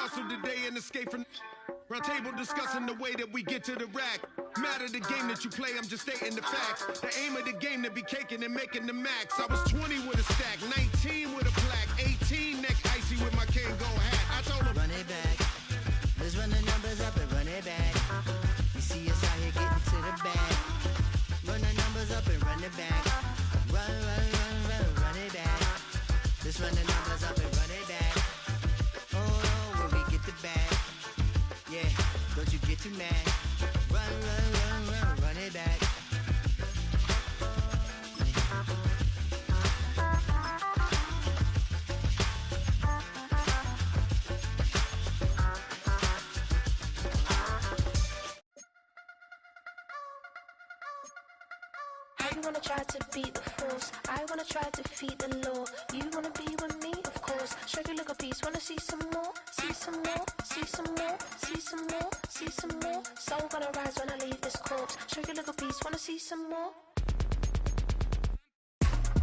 hustle today and escape from round table discussing the way that we get to the rack. Matter the game that you play, I'm just stating the facts. The aim of the game to be caking and making the max. I was 20 with a stack, 19 with a plaque, 18 neck icy with my Kango hat. I told him, run it back. Let's run the numbers up and run it back. You see us out here getting to the bag. Run the numbers up and run it back. Run it back. Let's run the numbers up and run it back. Oh, when we get the bag. Yeah, don't you get too mad. Run it back. You wanna try to beat the force, I wanna try to defeat the law. You wanna be with me, of course. Show you look a piece, wanna see some more, see some more, see some more, see some more, see some more. Soul gonna rise when I leave this corpse. Show you look a piece, wanna see some more.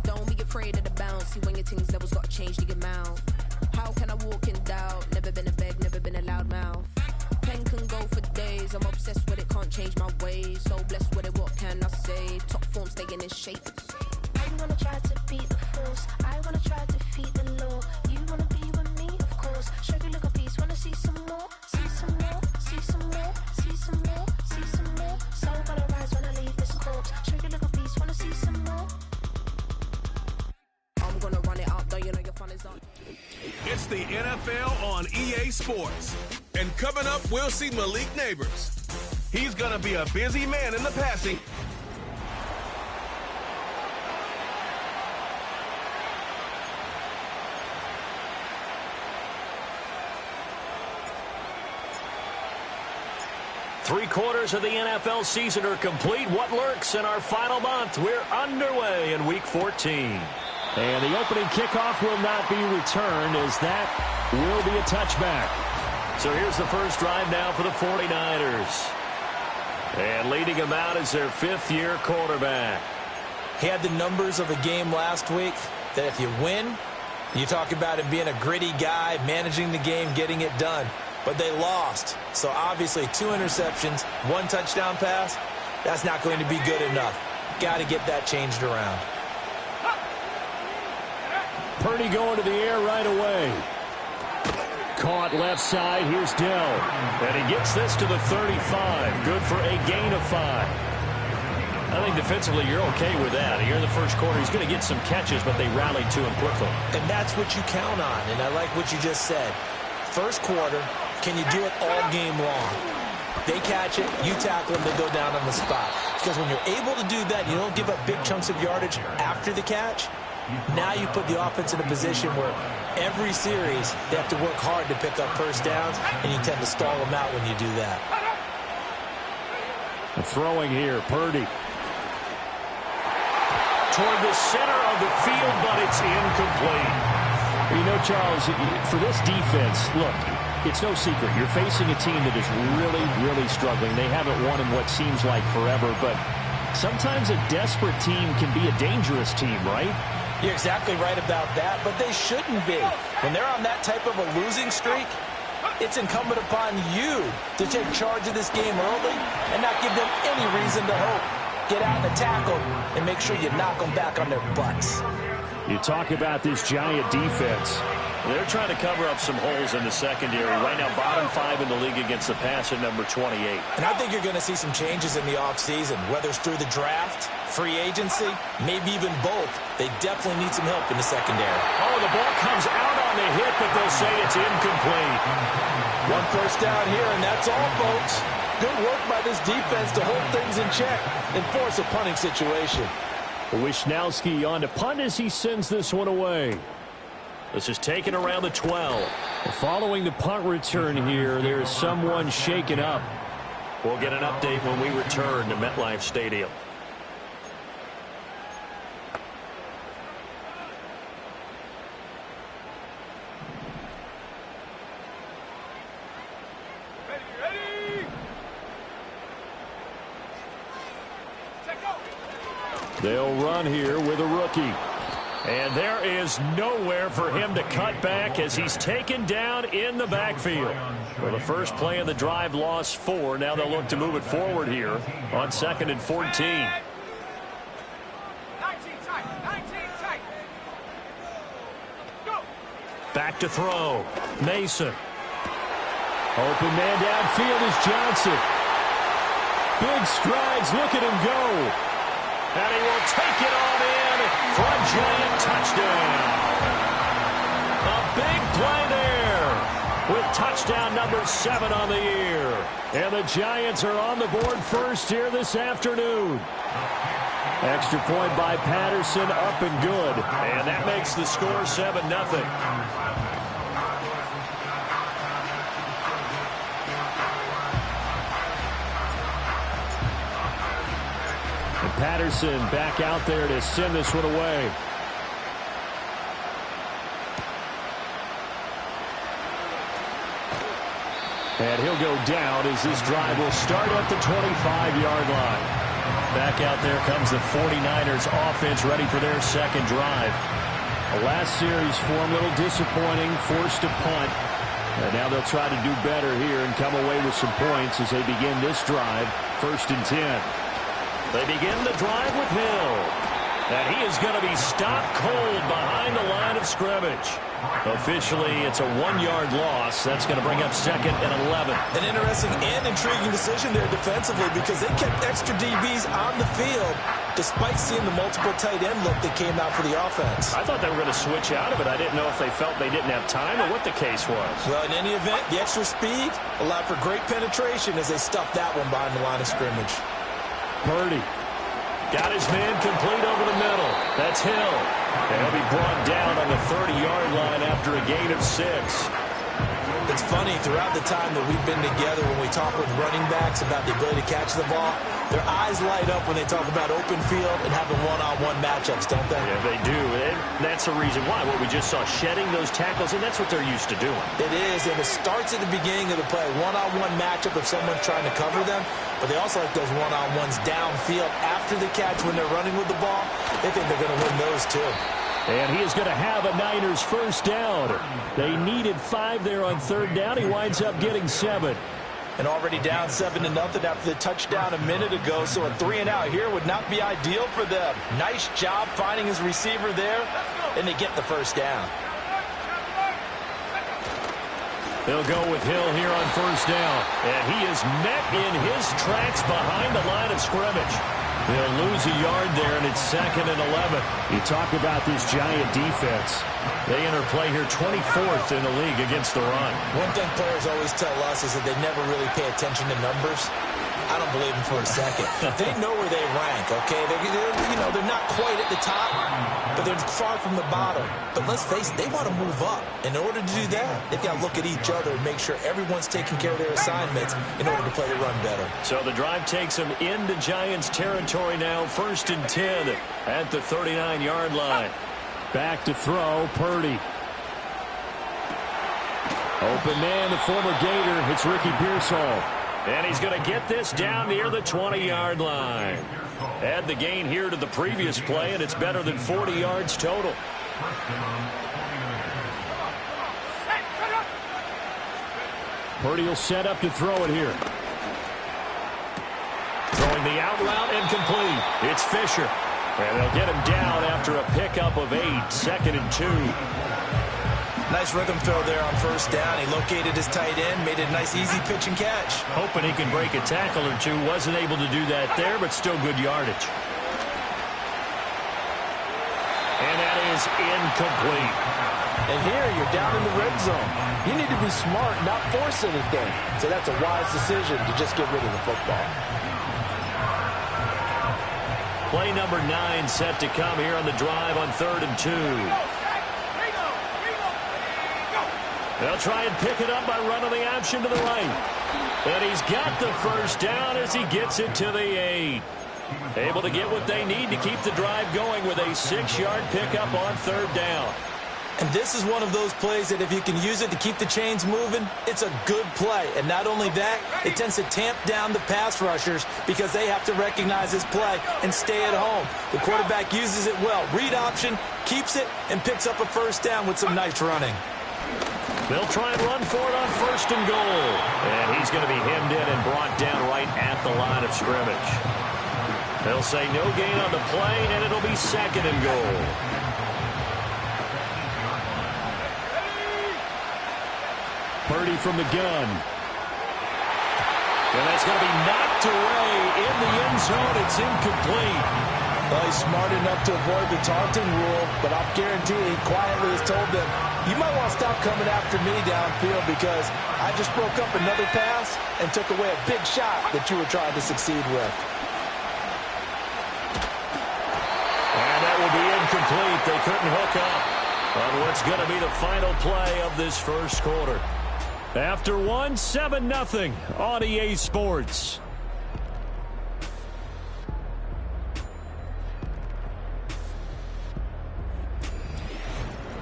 Don't be afraid of the bounce. See when your things levels got changed to your mouth. How can I walk in doubt? Never been a beg, never been a loud mouth. Pen can go for days. I'm obsessed with it, can't change my ways. So blessed with it, what can I say? Top form staying in shape. You wanna try to beat the force, I wanna try to defeat the law. You wanna be with me, of course. Show you look a piece, wanna see some more, see some more, see some more, see some more, see some more. Soul gonna rise when I leave this corpse. Show you look a piece, wanna see some more. I'm gonna run it up, though you know your fun is on. It's the NFL on EA Sports. And coming up, we'll see Malik Neighbors. He's going to be a busy man in the passing. Three-quarters of the NFL season are complete. What lurks in our final month? We're underway in Week 14. And the opening kickoff will not be returned, as that will be a touchback. So here's the first drive now for the 49ers. And leading him out is their fifth-year quarterback. He had the numbers of a game last week that if you win, you talk about him being a gritty guy, managing the game, getting it done. But they lost. So obviously 2 interceptions, 1 touchdown pass, that's not going to be good enough. Got to get that changed around. Purdy going to the air right away. Caught left side. Here's Dell. And he gets this to the 35. Good for a gain of 5. I think defensively you're okay with that. Here in the first quarter, he's going to get some catches, but they rallied to him quickly. And that's what you count on, and I like what you just said. First quarter, can you do it all game long? They catch it, you tackle them, they go down on the spot. Because when you're able to do that, you don't give up big chunks of yardage after the catch. Now you put the offense in a position where every series they have to work hard to pick up first downs, and you tend to stall them out when you do that. Throwing here, Purdy. Toward the center of the field, but it's incomplete. You know, Charles, for this defense, look, it's no secret. You're facing a team that is really, really struggling. They haven't won in what seems like forever, but sometimes a desperate team can be a dangerous team, right? You're exactly right about that, but they shouldn't be. When they're on that type of a losing streak, it's incumbent upon you to take charge of this game early and not give them any reason to hope. Get out and attack them and make sure you knock them back on their butts. You talk about this Giant defense. They're trying to cover up some holes in the secondary. Right now, bottom 5 in the league against the pass at number 28. And I think you're going to see some changes in the offseason, whether it's through the draft, free agency, maybe even both. They definitely need some help in the secondary. Oh, the ball comes out on the hit, but they'll say it's incomplete. 1 first down here, and that's all, folks. Good work by this defense to hold things in check and force a punting situation. Wishnowski on to punt as he sends this one away. This is taken around the 12. Following the punt return here, there's someone shaken up. We'll get an update when we return to MetLife Stadium. They'll run here with a rookie. And there is nowhere for him to cut back as he's taken down in the backfield. Well, the first play of the drive lost 4. Now they'll look to move it forward here on 2nd and 14. Back to throw. Mason. Open man downfield is Johnson. Big strides. Look at him go. And he will take it on in for a giant touchdown. A big play there with touchdown number 7 on the year. And the Giants are on the board first here this afternoon. Extra point by Patterson, up and good. And that makes the score 7-0. Patterson back out there to send this one away. And he'll go down as this drive will start at the 25-yard line. Back out there comes the 49ers offense ready for their second drive. The last series for them a little disappointing, forced to punt. And now they'll try to do better here and come away with some points as they begin this drive, 1st and 10. They begin the drive with Hill. And he is going to be stopped cold behind the line of scrimmage. Officially, it's a 1-yard loss. That's going to bring up 2nd and 11. An interesting and intriguing decision there defensively because they kept extra DBs on the field despite seeing the multiple tight end look that came out for the offense. I thought they were going to switch out of it. I didn't know if they felt they didn't have time or what the case was. Well, in any event, the extra speed allowed for great penetration as they stuffed that one behind the line of scrimmage. Purdy got his man complete over the middle. That's Hill. And he'll be brought down on the 30-yard line after a gain of 6. It's funny, throughout the time that we've been together, when we talk with running backs about the ability to catch the ball, their eyes light up when they talk about open field and having one-on-one matchups, don't they? Yeah, they do. And that's the reason why. What we just saw, shedding those tackles, and that's what they're used to doing. It is, and it starts at the beginning of the play. One-on-one matchup if someone's trying to cover them, but they also like those one-on-ones downfield after the catch when they're running with the ball. They think they're going to win those too. And he is going to have a Niners first down. They needed 5 there on 3rd down. He winds up getting 7. And already down 7-0 after the touchdown a minute ago, so a 3-and-out here would not be ideal for them. Nice job finding his receiver there, and they get the first down. They'll go with Hill here on 1st down. And he is met in his tracks behind the line of scrimmage. They'll lose a yard there, and it's 2nd and 11. You talk about this Giant defense. They enter play here 24th in the league against the run. One thing players always tell us is that they never really pay attention to numbers. I don't believe them for a second. They know where they rank, okay? They're not quite at the top, but they're far from the bottom. But let's face it, they want to move up. In order to do that, they've got to look at each other and make sure everyone's taking care of their assignments in order to play the run better. So the drive takes them into Giants territory now, 1st and 10 at the 39-yard line. Back to throw, Purdy. Open man, the former Gator. It's Ricky Pearsall. And he's going to get this down near the 20-yard line. Add the gain here to the previous play, and it's better than 40 yards total. Purdy will set up to throw it here. Throwing the out route incomplete. It's Fisher. And they'll get him down after a pickup of 8, 2nd and 2. Nice rhythm throw there on 1st down. He located his tight end, made it a nice easy pitch and catch. Hoping he can break a tackle or two. Wasn't able to do that there, but still good yardage. And that is incomplete. And here you're down in the red zone. You need to be smart, not force anything. So that's a wise decision to just get rid of the football. Play number 9 set to come here on the drive on 3rd and 2. They'll try and pick it up by running the option to the right. And he's got the first down as he gets it to the 8. Able to get what they need to keep the drive going with a 6-yard pickup on 3rd down. And this is one of those plays that if you can use it to keep the chains moving, it's a good play. And not only that, it tends to tamp down the pass rushers because they have to recognize this play and stay at home. The quarterback uses it well. Read option, keeps it, and picks up a first down with some nice running. They'll try and run for it on 1st and goal. And he's going to be hemmed in and brought down right at the line of scrimmage. They'll say no gain on the play, and it'll be 2nd and goal. Purdy from the gun. And that's going to be knocked away in the end zone. It's incomplete. Well, he's smart enough to avoid the taunting rule, but I'll guarantee he quietly has told them, you might want to stop coming after me downfield because I just broke up another pass and took away a big shot that you were trying to succeed with. And that will be incomplete. They couldn't hook up on what's going to be the final play of this first quarter. After 7-0 on EA Sports.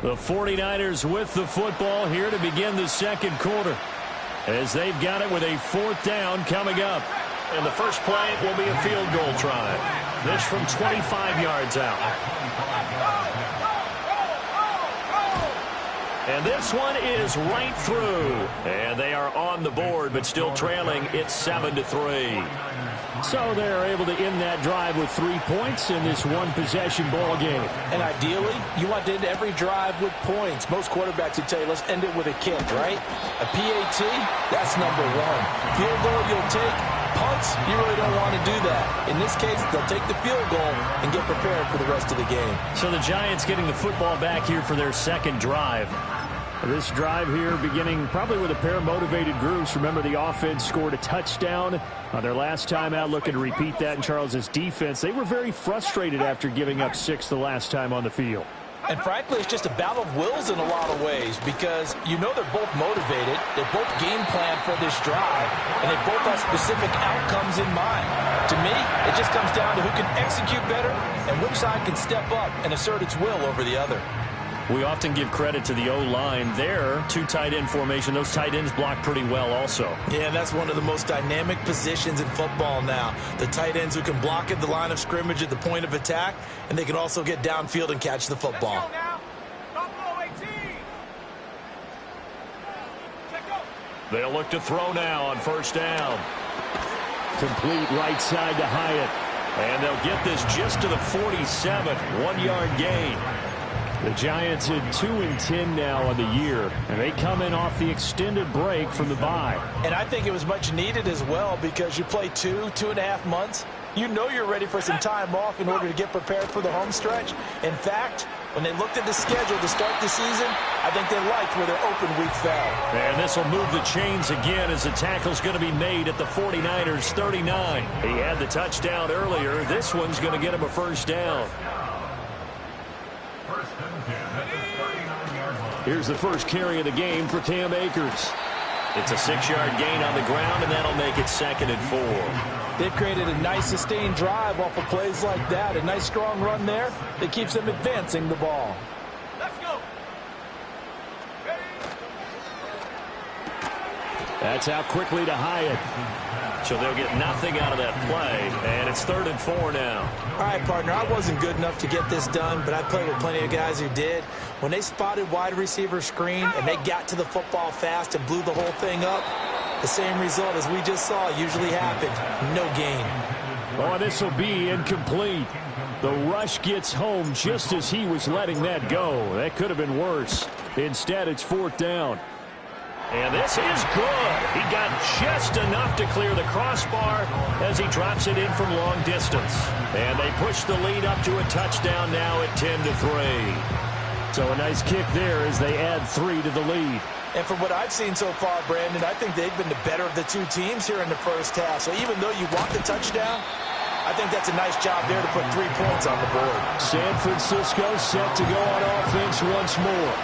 The 49ers with the football here to begin the second quarter as they've got it with a 4th down coming up. And the first play will be a field goal try. This from 25 yards out. And this one is right through. And they are on the board, but still trailing. It's 7-3. So they're able to end that drive with 3 points in this one-possession ball game. And ideally, you want to end every drive with points. Most quarterbacks would tell you, let's end it with a kick, right? A PAT, that's number 1. Field goal, you'll take. Punts, you really don't want to do that. In this case, they'll take the field goal and get prepared for the rest of the game. So the Giants getting the football back here for their second drive. This drive here beginning probably with a pair of motivated groups. Remember, the offense scored a touchdown on their last time out, looking to repeat that in Charles' defense. They were very frustrated after giving up 6 the last time on the field. And frankly, it's just a battle of wills in a lot of ways because you know they're both motivated, they both game plan for this drive, and they both have specific outcomes in mind. To me, it just comes down to who can execute better and which side can step up and assert its will over the other. We often give credit to the O-line there. 2 tight end formation. Those tight ends block pretty well also. Yeah, that's one of the most dynamic positions in football now. The tight ends who can block at the line of scrimmage at the point of attack, and they can also get downfield and catch the football. They'll look to throw now on 1st down. Complete right side to Hyatt. And they'll get this just to the 47. 1-yard gain. The Giants in 2-10 now on the year, and they come in off the extended break from the bye. And I think it was much needed as well because you play 2.5 months. You know you're ready for some time off in order to get prepared for the home stretch. In fact, when they looked at the schedule to start the season, I think they liked where their open week fell. And this will move the chains again as the tackle's going to be made at the 49ers 39. He had the touchdown earlier. This one's going to get him a 1st down. Here's the first carry of the game for Cam Akers. It's a 6-yard gain on the ground, and that'll make it 2nd and 4. They've created a nice sustained drive off of plays like that. A nice strong run there that keeps them advancing the ball. Let's go. That's out quickly to Hyatt. So they'll get nothing out of that play, and it's 3rd and 4 now. All right, partner, I wasn't good enough to get this done, but I played with plenty of guys who did. When they spotted wide receiver screen and they got to the football fast and blew the whole thing up, the same result as we just saw usually happened. No gain. Oh, this will be incomplete. The rush gets home just as he was letting that go. That could have been worse. Instead, it's 4th down. And this is good. He got just enough to clear the crossbar as he drops it in from long distance. And they push the lead up to a touchdown now at 10-3. So a nice kick there as they add 3 to the lead. And from what I've seen so far, Brandon, I think they've been the better of the 2 teams here in the first half. So even though you want the touchdown, I think that's a nice job there to put 3 points on the board. San Francisco set to go on offense once more.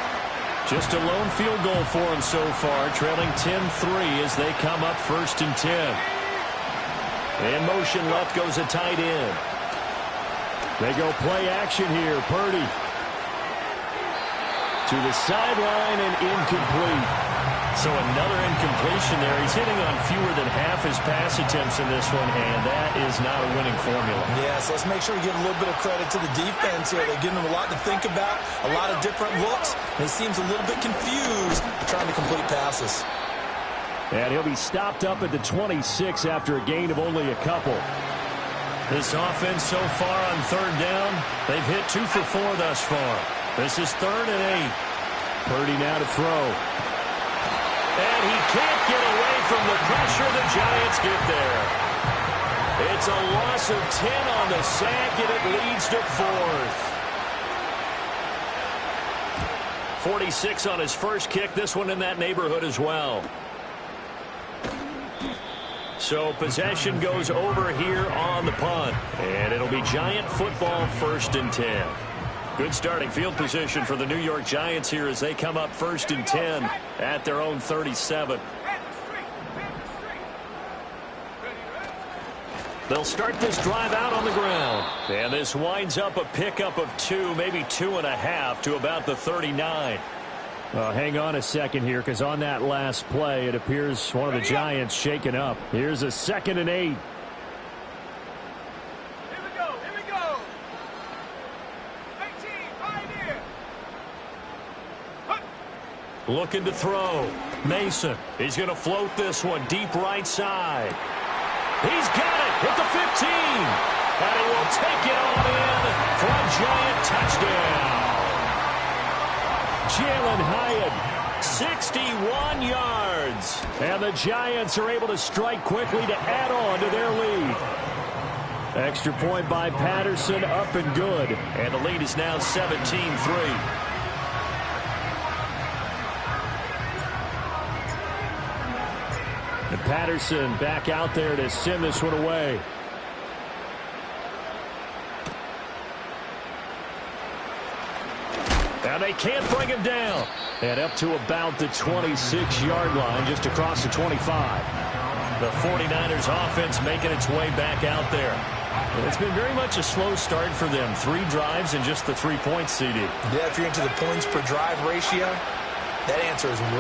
Just a lone field goal for them so far, trailing 10-3 as they come up 1st and 10. In motion left goes a tight end. They go play action here. Purdy to the sideline and incomplete. So another incompletion there. He's hitting on fewer than half his pass attempts in this one, and that is not a winning formula. Yeah, so let's make sure we give a little bit of credit to the defense here. They're giving him a lot to think about, a lot of different looks, and he seems a little bit confused trying to complete passes. And he'll be stopped up at the 26 after a gain of only a couple. This offense so far on third down, they've hit 2 for 4 thus far. This is 3rd and 8. Purdy now to throw. And he can't get away from the pressure. The Giants get there. It's a loss of 10 on the sack, and it leads to 4th. 46 on his first kick. This one in that neighborhood as well. So possession goes over here on the punt. And it'll be Giant football, 1st and 10. Good starting field position for the New York Giants here as they come up 1st and 10 at their own 37. They'll start this drive out on the ground. And this winds up a pickup of 2, maybe 2.5 to about the 39. Hang on a second here, because on that last play, it appears one of the Giants shaken up. Here's a 2nd and 8. Looking to throw. Mason. He's going to float this one deep right side. He's got it at the 15. And he will take it on in for a Giant touchdown. Jalen Hyatt, 61 yards. And the Giants are able to strike quickly to add on to their lead. Extra point by Patterson, up and good. And the lead is now 17-3. And Patterson back out there to send this one away. Now they can't bring him down. And up to about the 26-yard line, just across the 25. The 49ers offense making its way back out there. It's been very much a slow start for them. 3 drives and just the 3 points, CD. Yeah, if you're into the points per drive ratio, that answer is 1.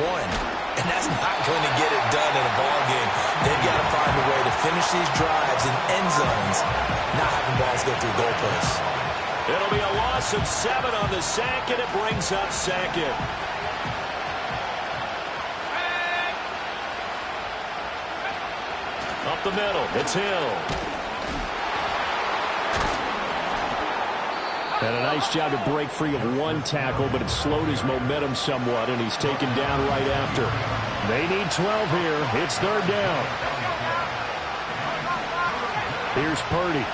And that's not going to get it done in a ball game. They've got to find a way to finish these drives in end zones, not having balls go through goalposts. It'll be a loss of 7 on the sack, and it brings up 2nd. Up the middle, it's Hill. And a nice job to break free of 1 tackle, but it slowed his momentum somewhat, and he's taken down right after. They need 12 here. It's 3rd down. Here's Purdy.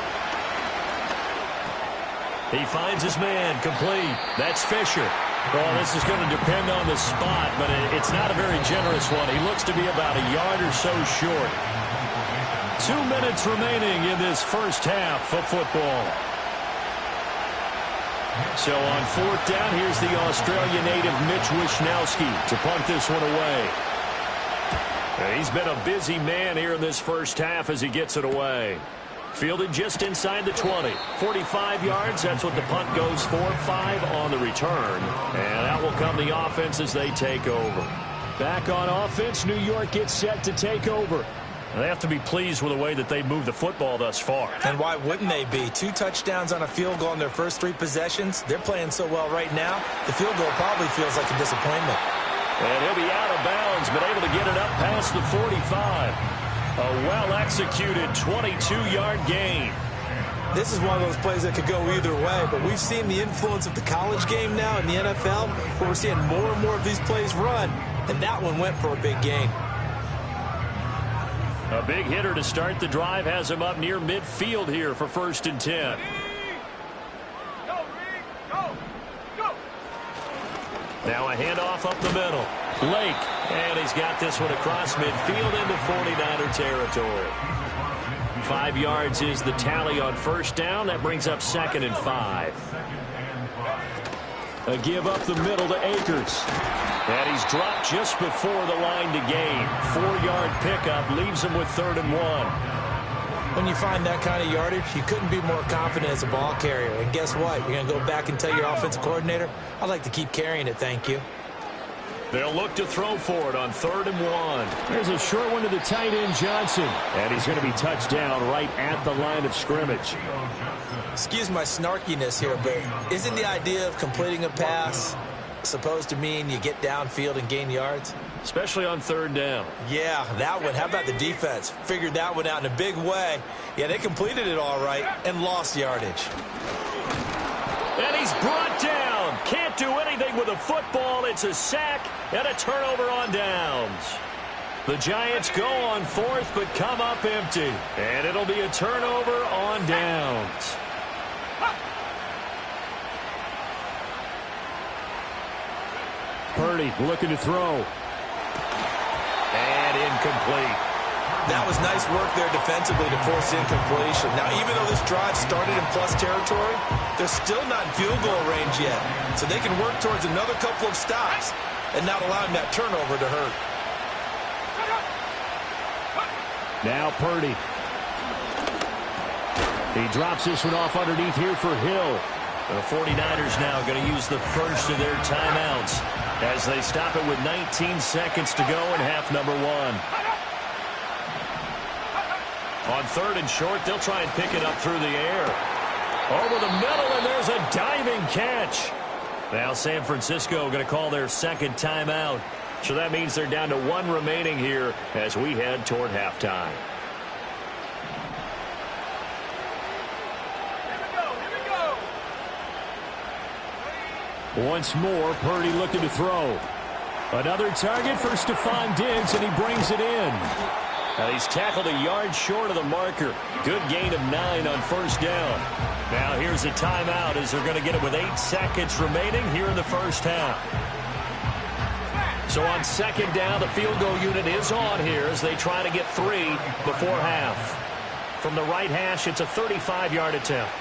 He finds his man, complete. That's Fisher. Well, this is going to depend on the spot, but it's not a very generous one. He looks to be about a yard or so short. 2 minutes remaining in this first half of football. So on 4th down, here's the Australia native Mitch Wishnowsky to punt this one away. He's been a busy man here in this first half as he gets it away. Fielded just inside the 20. 45 yards, that's what the punt goes for. 5 on the return. And that will come the offense as they take over. Back on offense, New York gets set to take over. They have to be pleased with the way that they've moved the football thus far. And why wouldn't they be? 2 touchdowns on a field goal in their first 3 possessions. They're playing so well right now, the field goal probably feels like a disappointment. And he'll be out of bounds, but able to get it up past the 45. A well-executed 22-yard gain. This is one of those plays that could go either way, but we've seen the influence of the college game now in the NFL, where we're seeing more and more of these plays run, and that one went for a big gain. A big hitter to start the drive has him up near midfield here for 1st and 10. Now a handoff up the middle. Lake, and he's got this one across midfield into 49er territory. 5 yards is the tally on 1st down. That brings up 2nd and 5. A give up the middle to Akers. And he's dropped just before the line to gain. 4-yard pickup leaves him with 3rd and 1. When you find that kind of yardage, you couldn't be more confident as a ball carrier. And guess what? You're going to go back and tell your offensive coordinator, I'd like to keep carrying it, thank you. They'll look to throw for it on 3rd and 1. There's a short one to the tight end, Johnson. And he's going to be touched down right at the line of scrimmage. Excuse my snarkiness here, but isn't the idea of completing a pass supposed to mean you get downfield and gain yards? Especially on 3rd down. Yeah, that one. How about the defense? Figured that one out in a big way. Yeah, they completed it all right and lost yardage. And he's brought down. Can't do anything with a football. It's a sack and a turnover on downs. The Giants go on 4th but come up empty. And it'll be a turnover on downs. Purdy looking to throw. And incomplete. That was nice work there defensively to force incompletion. Now, even though this drive started in plus territory, they're still not in field goal range yet. So they can work towards another couple of stops and not allowing that turnover to hurt. Now Purdy. He drops this one off underneath here for Hill. The 49ers now going to use the first of their timeouts as they stop it with 19 seconds to go in half number 1. On 3rd and short, they'll try and pick it up through the air. Over the middle, and there's a diving catch. Now San Francisco going to call their second timeout. So that means they're down to 1 remaining here as we head toward halftime. Once more, Purdy looking to throw. Another target for Stephon Diggs, and he brings it in. He's tackled a yard short of the marker. Good gain of 9 on 1st down. Now here's a timeout as they're going to get it with 8 seconds remaining here in the first half. So on 2nd down, the field goal unit is on here as they try to get 3 before half. From the right hash, it's a 35-yard attempt.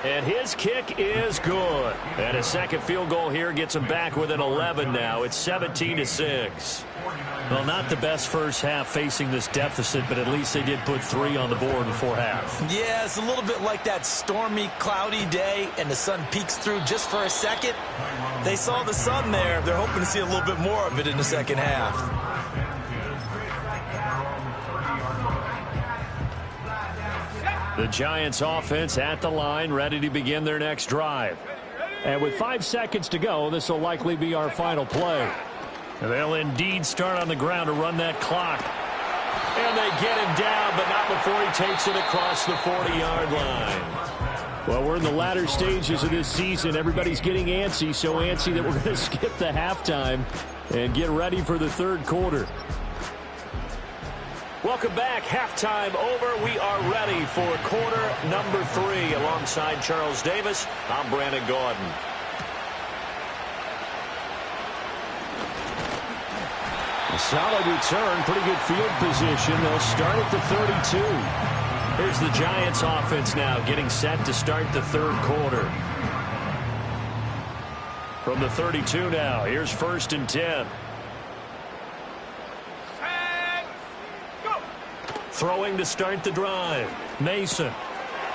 And his kick is good. And a second field goal here gets him back within 11 now. It's 17-6. Well, not the best first half facing this deficit, but at least they did put 3 on the board before half. Yeah, it's a little bit like that stormy, cloudy day, and the sun peeks through just for a second. They saw the sun there. They're hoping to see a little bit more of it in the second half. The Giants offense at the line, ready to begin their next drive. And with 5 seconds to go, this will likely be our final play. They'll indeed start on the ground to run that clock. And they get him down, but not before he takes it across the 40-yard line. Well, we're in the latter stages of this season. Everybody's getting antsy, so antsy that we're going to skip the halftime and get ready for the 3rd quarter. Welcome back. Halftime over. We are ready for quarter number 3. Alongside Charles Davis, I'm Brandon Gaudin. A solid return, pretty good field position. They'll start at the 32. Here's the Giants offense now getting set to start the 3rd quarter. From the 32 now, here's 1st and 10. Throwing to start the drive. Mason.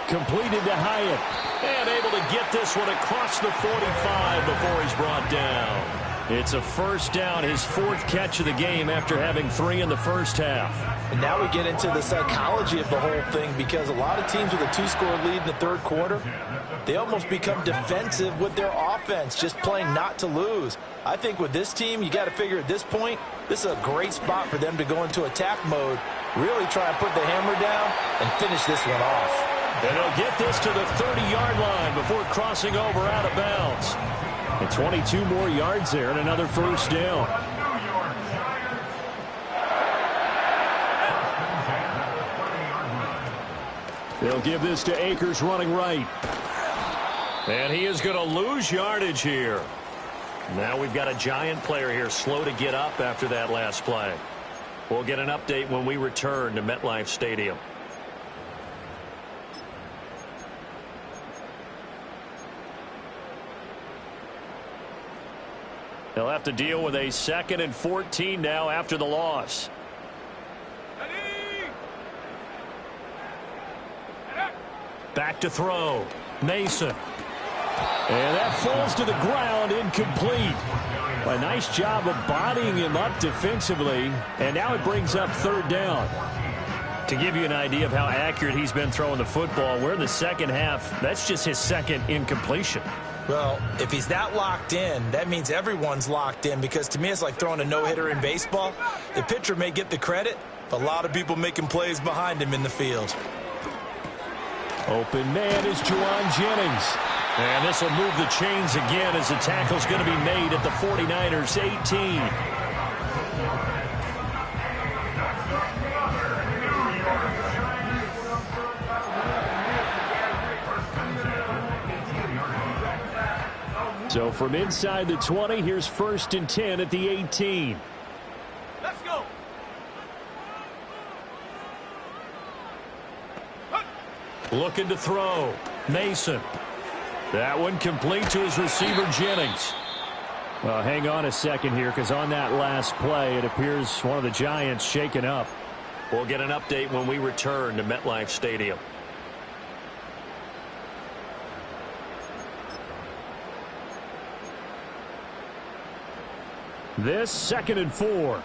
Completed to Hyatt. And able to get this one across the 45 before he's brought down. It's a 1st down, his 4th catch of the game after having 3 in the first half. And now we get into the psychology of the whole thing, because a lot of teams with a 2-score lead in the 3rd quarter, they almost become defensive with their offense, just playing not to lose. I think with this team, you got to figure at this point, this is a great spot for them to go into attack mode, really try and put the hammer down and finish this one off. And they'll get this to the 30-yard line before crossing over out of bounds. And 22 more yards there and another 1st down. They'll give this to Akers running right. And he is going to lose yardage here. Now we've got a Giant player here slow to get up after that last play. We'll get an update when we return to MetLife Stadium. They'll have to deal with a 2nd and 14 now after the loss. Back to throw. Mason. And that falls to the ground, incomplete. A nice job of bodying him up defensively, and now it brings up third down. To give you an idea of how accurate he's been throwing the football, we're in the second half. That's just his second incompletion. Well, if he's that locked in, that means everyone's locked in, because to me it's like throwing a no-hitter in baseball. The pitcher may get the credit, but a lot of people making plays behind him in the field. Open man is Juwan Jennings. And this will move the chains again as the tackle's going to be made at the 49ers 18. So from inside the 20, here's 1st and 10 at the 18. Let's go. Looking to throw. Mason. That one complete to his receiver, Jennings. Well, hang on a second here, because on that last play, it appears one of the Giants shaken up. We'll get an update when we return to MetLife Stadium. This 2nd and 4.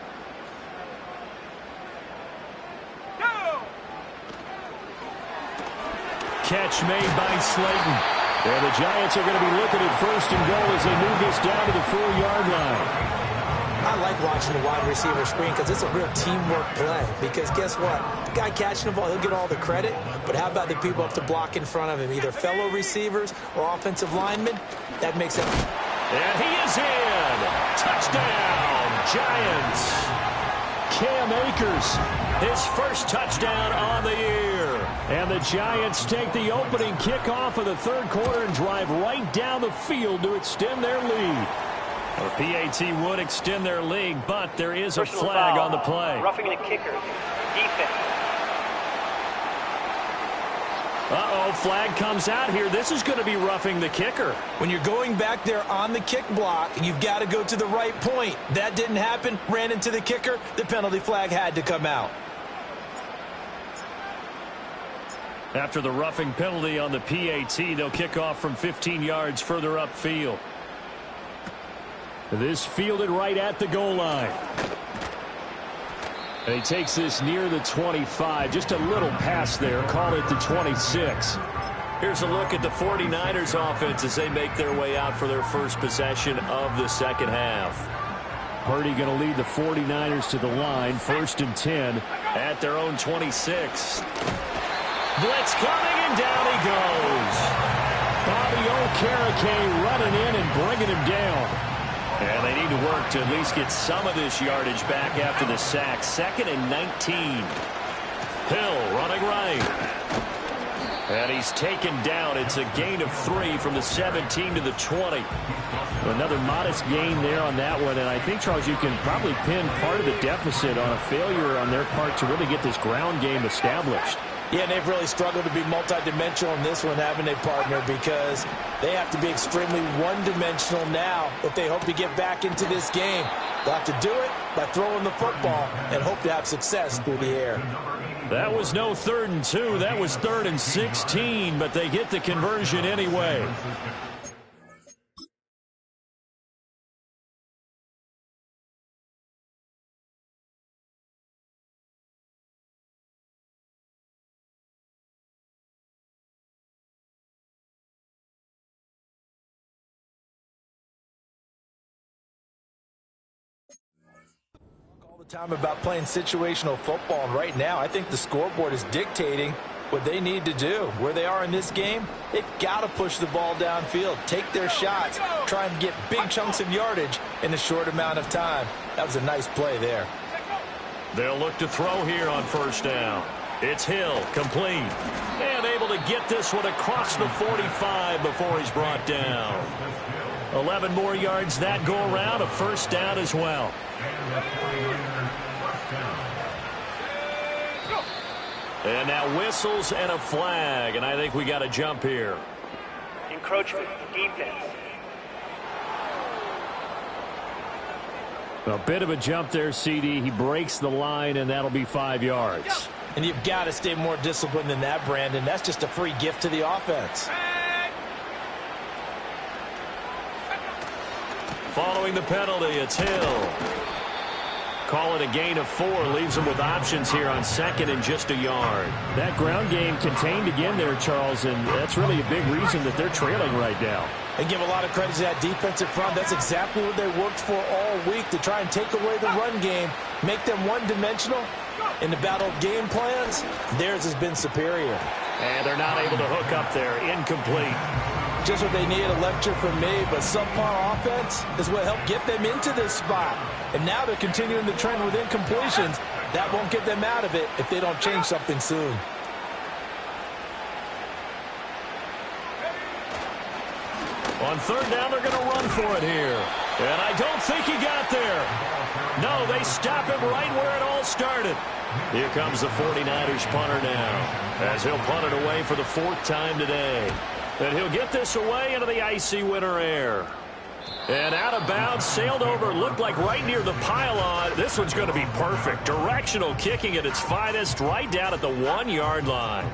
Catch made by Slayton. And the Giants are going to be looking at 1st and goal as they move this down to the 4-yard line. I like watching the wide receiver screen because it's a real teamwork play. Because guess what? The guy catching the ball, he'll get all the credit. But how about the people up to block in front of him, either fellow receivers or offensive linemen? That makes it. And he is in. Touchdown, Giants. Cam Akers, his first touchdown on the year. And the Giants take the opening kickoff of the 3rd quarter and drive right down the field to extend their lead. The PAT would extend their lead, but there is a flag on the play. Roughing the kicker. Defense. Uh-oh, flag comes out here. This is going to be roughing the kicker. When you're going back there on the kick block, you've got to go to the right point. That didn't happen. Ran into the kicker. The penalty flag had to come out. After the roughing penalty on the PAT, they'll kick off from 15 yards further upfield. This fielded right at the goal line. And he takes this near the 25. Just a little pass there. Call it the 26. Here's a look at the 49ers offense as they make their way out for their first possession of the second half. Purdy going to lead the 49ers to the line. 1st and 10 at their own 26. Blitz coming, and down he goes. Bobby Okereke running in and bringing him down. And they need to work to at least get some of this yardage back after the sack. 2nd and 19. Hill running right. And he's taken down. It's a gain of 3 from the 17 to the 20. Another modest gain there on that one. And I think, Charles, you can probably pin part of the deficit on a failure on their part to really get this ground game established. Yeah, and they've really struggled to be multidimensional in this one, haven't they, partner? Because they have to be extremely one-dimensional now if they hope to get back into this game. They'll have to do it by throwing the football and hope to have success through the air. That was no 3rd and 2. That was 3rd and 16, but they get the conversion anyway. Time about playing situational football, and right now I think the scoreboard is dictating what they need to do. Where they are in this game, they've got to push the ball downfield, take their shots, try and get big chunks of yardage in a short amount of time. That was a nice play there. They'll look to throw here on 1st down. It's Hill, complete, and able to get this one across the 45 before he's brought down. 11 more yards that go around, a 1st down as well. And now whistles and a flag, and I think we got a jump here. Encroachment, defense. A bit of a jump there, CD. He breaks the line, and that'll be 5 yards. And you've got to stay more disciplined than that, Brandon. That's just a free gift to the offense. Following the penalty, it's Hill. Call it a gain of 4. Leaves them with options here on second and just a yard. That ground game contained again there, Charles, and that's really a big reason that they're trailing right now. They give a lot of credit to that defensive front. That's exactly what they worked for all week, to try and take away the run game, make them one-dimensional. In the battle of game plans, theirs has been superior. And they're not able to hook up there. Incomplete. Just what they needed, a lecture from me, but subpar offense is what helped get them into this spot. And now they're continuing the trend with incompletions. That won't get them out of it if they don't change something soon. On third down, they're going to run for it here. And I don't think he got there. No, they stop him right where it all started. Here comes the 49ers punter now, as he'll punt it away for the 4th time today. And he'll get this away into the icy winter air. And out of bounds, sailed over, looked like right near the pylon. This one's going to be perfect. Directional kicking at its finest, right down at the 1-yard line.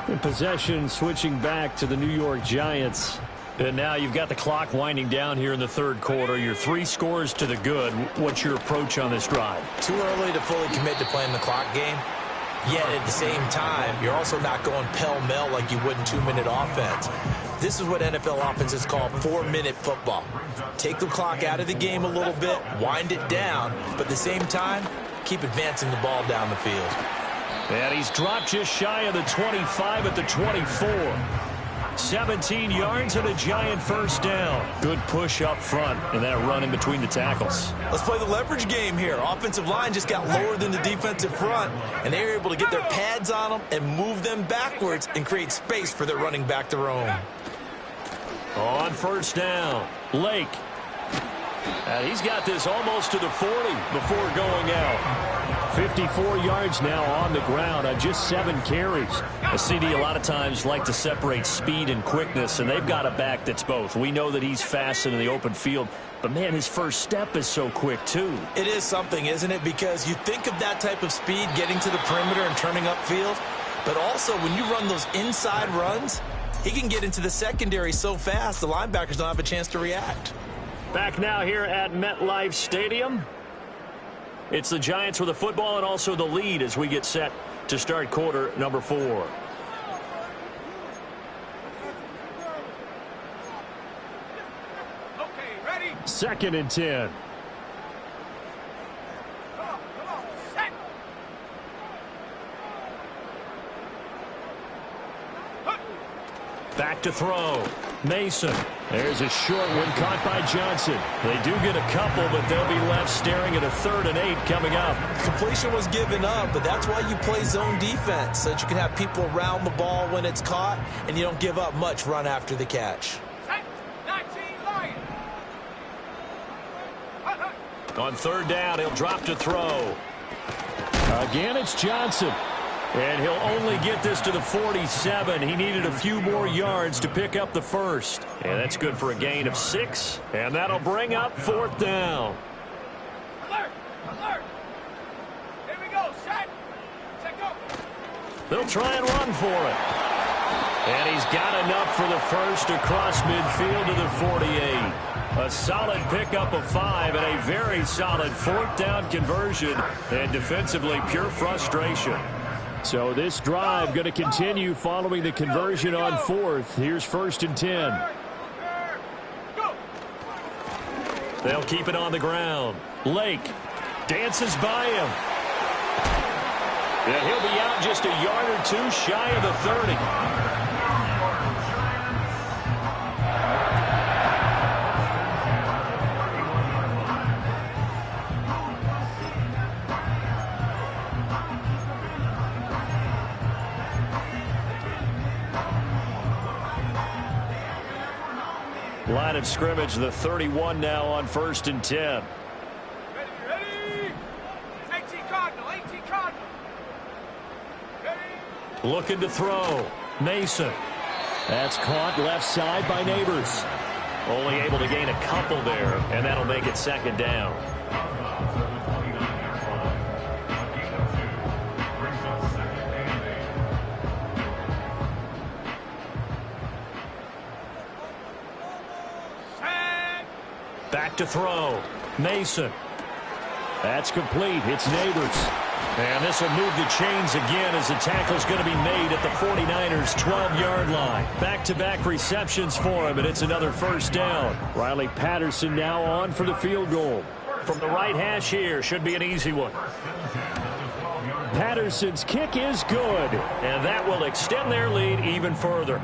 In possession switching back to the New York Giants. And now you've got the clock winding down here in the 3rd quarter. You're 3 scores to the good. What's your approach on this drive? Too early to fully commit to playing the clock game. Yet at the same time, you're also not going pell-mell like you would in 2-minute offense. This is what NFL offenses call 4-minute football. Take the clock out of the game a little bit, wind it down, but at the same time, keep advancing the ball down the field. And he's dropped just shy of the 25 at the 24. 17 yards and a Giant first down. Good push up front and that run in between the tackles. Let's play the leverage game here. Offensive line just got lower than the defensive front, and they were able to get their pads on them and move them backwards and create space for their running back to roam. On first down, Lake. And he's got this almost to the 40 before going out. 54 yards now on the ground on just 7 carries. A CD a lot of times like to separate speed and quickness, and they've got a back that's both. We know that he's fast in the open field, but, man, his first step is so quick, too. It is something, isn't it? Because you think of that type of speed getting to the perimeter and turning upfield, but also when you run those inside runs, he can get into the secondary so fast the linebackers don't have a chance to react. Back now here at MetLife Stadium. It's the Giants with the football and also the lead as we get set to start quarter number 4. Okay, ready? 2nd and 10. Come on, set. Back to throw. Mason. There's a short one caught by Johnson. They do get a couple, but they'll be left staring at a 3rd and 8 coming up. Completion was given up, but that's why you play zone defense, so that you can have people around the ball when it's caught, and you don't give up much run after the catch. On 3rd down, he'll drop to throw. Again, it's Johnson. And he'll only get this to the 47. He needed a few more yards to pick up the first. And that's good for a gain of 6. And that'll bring up 4th down. Alert! Alert! Here we go, set! Set, go! They'll try and run for it. And he's got enough for the first across midfield to the 48. A solid pickup of 5 and a very solid 4th down conversion. And defensively, pure frustration. So this drive going to continue following the conversion on 4th. Here's 1st and 10. They'll keep it on the ground. Lake dances by him. And he'll be out just a yard or 2 shy of the 30. Line of scrimmage, the 31 now on 1st and 10. Ready? 18 Cardinal, 18 Cardinal. Ready? Looking to throw. Mason. That's caught left side by Neighbors. Only able to gain a couple there, and that'll make it 2nd down. Back Back to throw. Mason. That's complete. It's Neighbors. And this will move the chains again as the tackle's going to be made at the 49ers' 12-yard line. Back-to-back receptions for him, and it's another first down. Riley Patterson now on for the field goal. From the right hash here, should be an easy one. Patterson's kick is good, and that will extend their lead even further.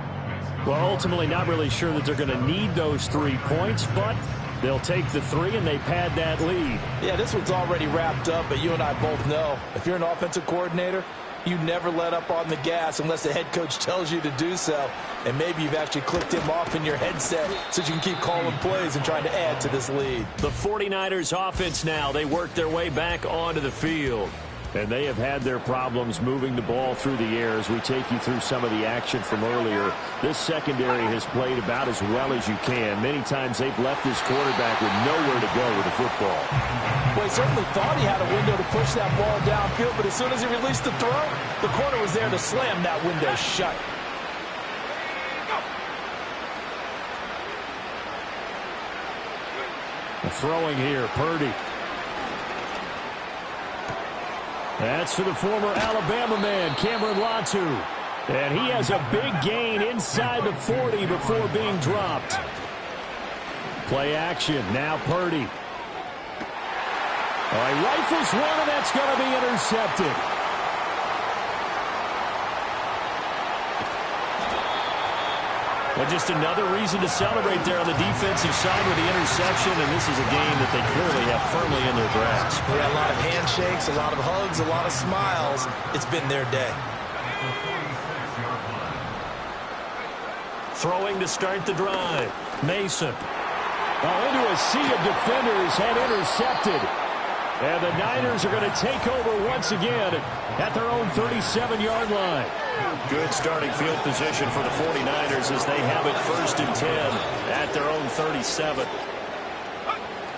Well, ultimately not really sure that they're going to need those 3 points, but they'll take the 3 and they pad that lead. Yeah, this one's already wrapped up, but you and I both know if you're an offensive coordinator, you never let up on the gas unless the head coach tells you to do so. And maybe you've actually clicked him off in your headset so you can keep calling plays and trying to add to this lead. The 49ers offense now, they work their way back onto the field. And they have had their problems moving the ball through the air as we take you through some of the action from earlier. This secondary has played about as well as you can. Many times they've left this quarterback with nowhere to go with the football. Well, he certainly thought he had a window to push that ball downfield, but as soon as he released the throw, the corner was there to slam that window shut. Throwing here, Purdy. That's for the former Alabama man, Cameron Latu. And he has a big gain inside the 40 before being dropped. Play action, now Purdy. All right, rifles one, and that's going to be intercepted. Well, just another reason to celebrate there on the defensive side with the interception, and this is a game that they clearly have firmly in their grasp. Yeah, a lot of handshakes, a lot of hugs, a lot of smiles. It's been their day. Throwing to start the drive. Mason. Into a sea of defenders and intercepted. And the Niners are going to take over once again at their own 37-yard line. Good starting field position for the 49ers as they have it 1st and 10 at their own 37.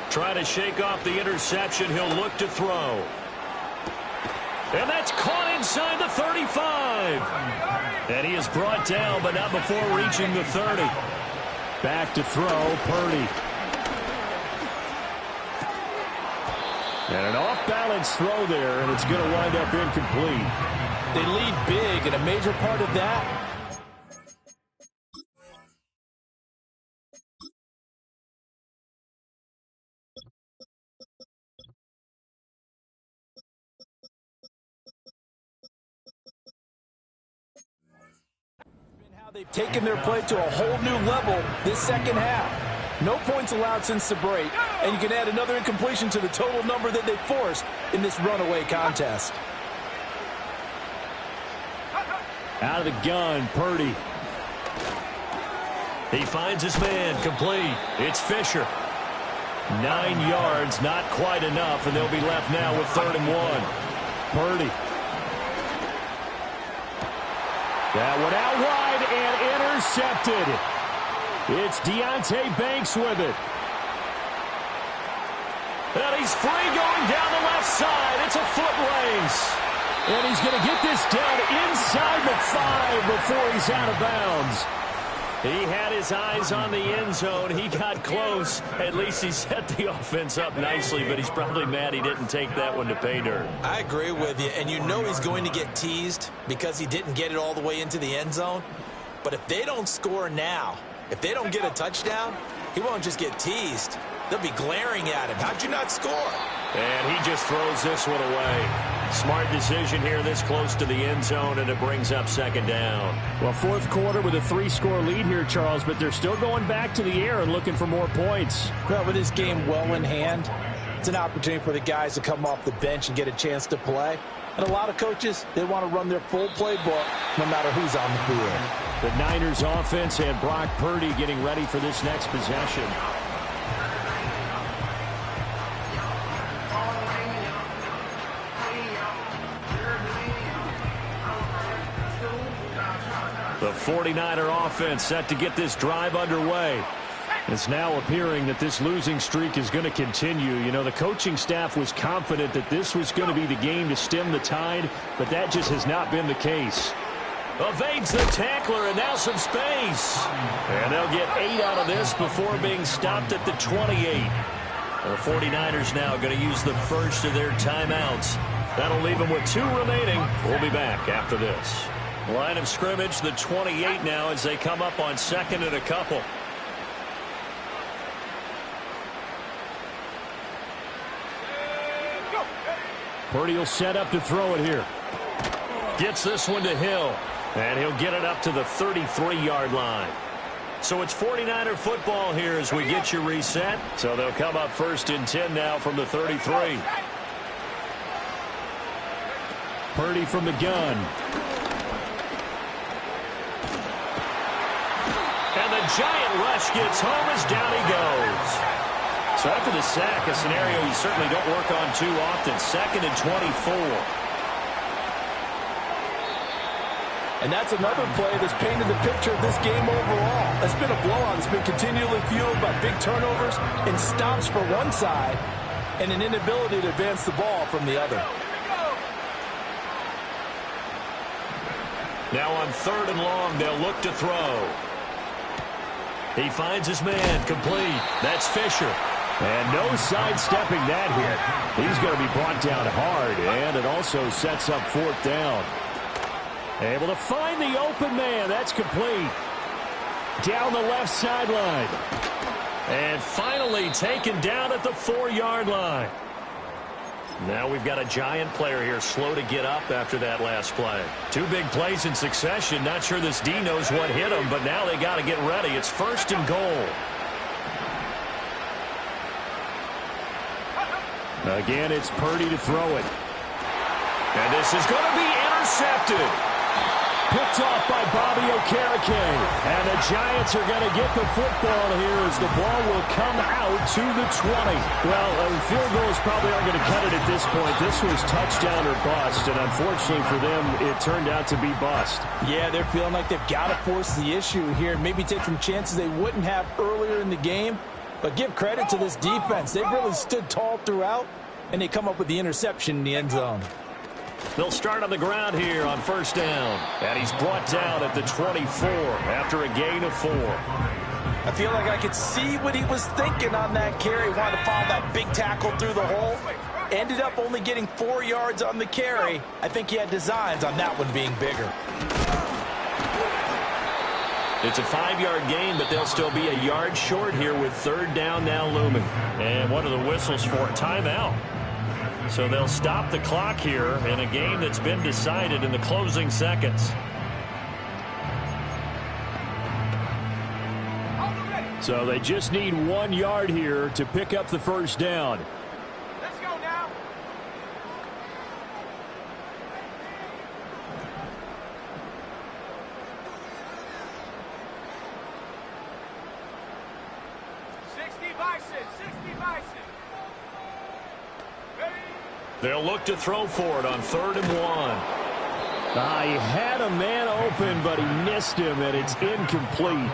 Trying to shake off the interception. He'll look to throw. And that's caught inside the 35. And he is brought down, but not before reaching the 30. Back to throw, Purdy. And an off-balance throw there, and it's going to wind up incomplete. They lead big, and a major part of that how they've taken their play to a whole new level this second half. No points allowed since the break, and you can add another incompletion to the total number that they forced in this runaway contest. Out of the gun, Purdy. He finds his man, complete. It's Fisher. 9 yards, not quite enough, and they'll be left now with 3rd and 1. Purdy. That one out wide and intercepted. It's Deonte Banks with it. And he's free going down the left side. It's a foot race. And he's going to get this down inside the 5 before he's out of bounds. He had his eyes on the end zone. He got close. At least he set the offense up nicely, but he's probably mad he didn't take that one to pay dirt. I agree with you, and you know he's going to get teased because he didn't get it all the way into the end zone. But if they don't score now, if they don't get a touchdown, he won't just get teased. They'll be glaring at him. How'd you not score? And he just throws this one away. Smart decision here this close to the end zone, and it brings up 2nd down. Well, 4th quarter with a 3-score lead here, Charles, but they're still going back to the air and looking for more points. Well, with this game well in hand, it's an opportunity for the guys to come off the bench and get a chance to play. And a lot of coaches, they want to run their full playbook no matter who's on the field. The Niners offense and Brock Purdy getting ready for this next possession. The 49er offense set to get this drive underway. It's now appearing that this losing streak is going to continue. You know, the coaching staff was confident that this was going to be the game to stem the tide, but that just has not been the case. Evades the tackler, and now some space. And they'll get 8 out of this before being stopped at the 28. The 49ers now going to use the first of their timeouts. That'll leave them with 2 remaining. We'll be back after this. Line of scrimmage, the 28 now as they come up on 2nd and a couple. Purdy will set up to throw it here. Gets this one to Hill. And he'll get it up to the 33-yard line. So it's 49er football here as we get you reset. So they'll come up 1st and 10 now from the 33. Purdy from the gun. And the giant rush gets home as down he goes. So after the sack, a scenario you certainly don't work on too often. 2nd and 24. And that's another play that's painted the picture of this game overall. It's been a blowout. It's been continually fueled by big turnovers and stops for one side and an inability to advance the ball from the other. Now on 3rd and long, they'll look to throw. He finds his man, complete. That's Fisher. And no sidestepping that hit. He's going to be brought down hard, and it also sets up 4th down. Able to find the open man. That's complete. Down the left sideline. And finally taken down at the 4-yard line. Now we've got a giant player here slow to get up after that last play. 2 big plays in succession. Not sure this D knows what hit him, but now they got to get ready. It's 1st and goal. Again, it's Purdy to throw it. And this is going to be intercepted. Picked off by Bobby Okereke. And the Giants are going to get the football here as the ball will come out to the 20. Well, field goals probably aren't going to cut it at this point. This was touchdown or bust, and unfortunately for them, it turned out to be bust. Yeah, they're feeling like they've got to force the issue here and maybe take some chances they wouldn't have earlier in the game. But give credit to this defense. They've really stood tall throughout, and they come up with the interception in the end zone. They'll start on the ground here on 1st down. And he's brought down at the 24 after a gain of 4. I feel like I could see what he was thinking on that carry. Wanted to follow that big tackle through the hole. Ended up only getting 4 yards on the carry. I think he had designs on that one being bigger. It's a 5-yard gain, but they'll still be a yard short here with 3rd down now looming. And what are the whistles for? Timeout. So they'll stop the clock here in a game that's been decided in the closing seconds. So they just need 1 yard here to pick up the 1st down. Let's go now. They'll look to throw for it on 3rd and 1. He had a man open, but he missed him, and it's incomplete.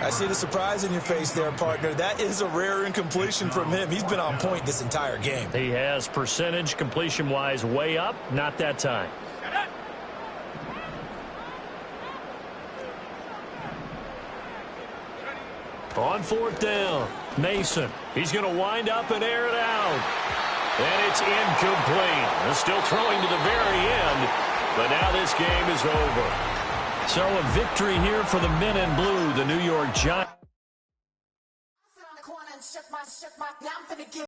I see the surprise in your face there, partner. That is a rare incompletion from him. He's been on point this entire game. He has percentage completion-wise way up, not that time. On 4th down, Mason. He's going to wind up and air it out. And it's incomplete. They're still throwing to the very end, but now this game is over. So a victory here for the men in blue, the New York Giants.